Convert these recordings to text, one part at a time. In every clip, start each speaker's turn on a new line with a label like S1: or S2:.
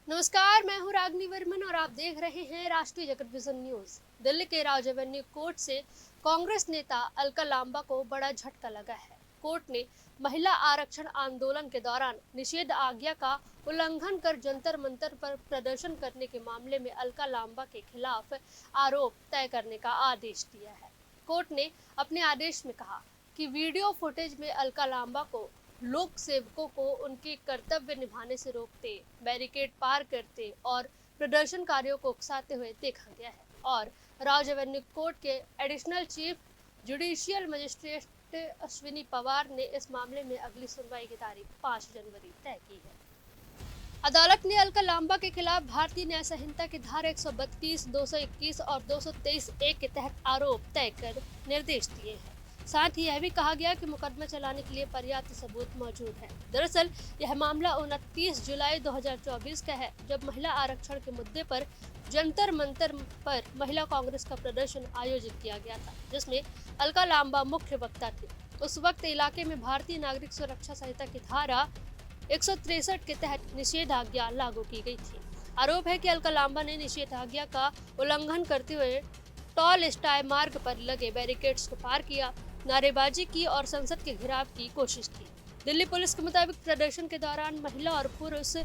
S1: नमस्कार, मैं हूं रागनी वर्मन और आप देख रहे हैं राष्ट्रीय जगत विजन न्यूज। दिल्ली के राज एवेन्यू कोर्ट से कांग्रेस नेता अलका लांबा को बड़ा झटका लगा है। कोर्ट ने महिला आरक्षण आंदोलन के दौरान निषेध आज्ञा का उल्लंघन कर जंतर मंतर पर प्रदर्शन करने के मामले में अलका लांबा के खिलाफ आरोप तय करने का आदेश दिया है। कोर्ट ने अपने आदेश में कहा कि वीडियो फुटेज में अलका लांबा को लोक सेवकों को उनके कर्तव्य निभाने से रोकते, बैरिकेड पार करते और प्रदर्शनकारियों को उकसाते हुए देखा गया है। और राज एवेन्यू कोर्ट के additional chief judicial magistrate Ashwini Pawar ने इस मामले में अगली सुनवाई की तारीख 5 जनवरी तय की है। अदालत ने अलका लांबा के खिलाफ भारतीय न्याय संहिता की धारा 132, 221 और 223 ए के तहत आरोप तय कर निर्देश दिए हैं। साथ ही यह भी कहा गया कि मुकदमा चलाने के लिए पर्याप्त सबूत मौजूद है। दरअसल यह मामला 29 जुलाई 2024 का है, जब महिला आरक्षण के मुद्दे पर जंतर मंतर पर महिला कांग्रेस का प्रदर्शन आयोजित किया गया था, जिसमें अलका लांबा मुख्य वक्ता थे। उस वक्त इलाके में भारतीय नागरिक सुरक्षा संहिता की धारा 163 के तहत निषेधाज्ञा लागू की गई थी। आरोप है कि अलका लांबा ने निषेधाज्ञा का उल्लंघन करते हुए टॉल स्टाई मार्ग पर लगे बैरिकेड्स को पार किया, नारेबाजी की और संसद के घेराव की कोशिश की। दिल्ली पुलिस के मुताबिक प्रदर्शन के दौरान महिला और पुरुष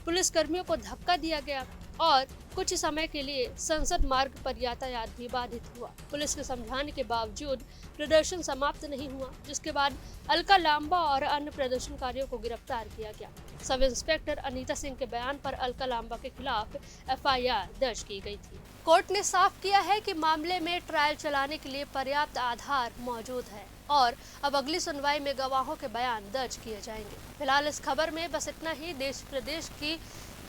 S1: पुलिसकर्मियों को धक्का दिया गया और कुछ समय के लिए संसद मार्ग पर यातायात भी बाधित हुआ। पुलिस के समझाने के बावजूद प्रदर्शन समाप्त नहीं हुआ, जिसके बाद अलका लांबा और अन्य प्रदर्शनकारियों को गिरफ्तार किया गया। सब इंस्पेक्टर अनीता सिंह के बयान पर अलका लांबा के खिलाफ एफआईआर दर्ज की गई थी। कोर्ट ने साफ किया है कि मामले में ट्रायल चलाने के लिए पर्याप्त आधार मौजूद है और अब अगली सुनवाई में गवाहों के बयान दर्ज किए जाएंगे। फिलहाल इस खबर में बस इतना ही। देश प्रदेश की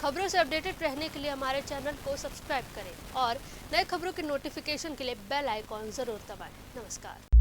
S1: खबरों से अपडेटेड रहने के लिए हमारे चैनल को सब्सक्राइब करें और नए खबरों की नोटिफिकेशन के लिए बेल आइकॉन जरूर दबाएं। नमस्कार।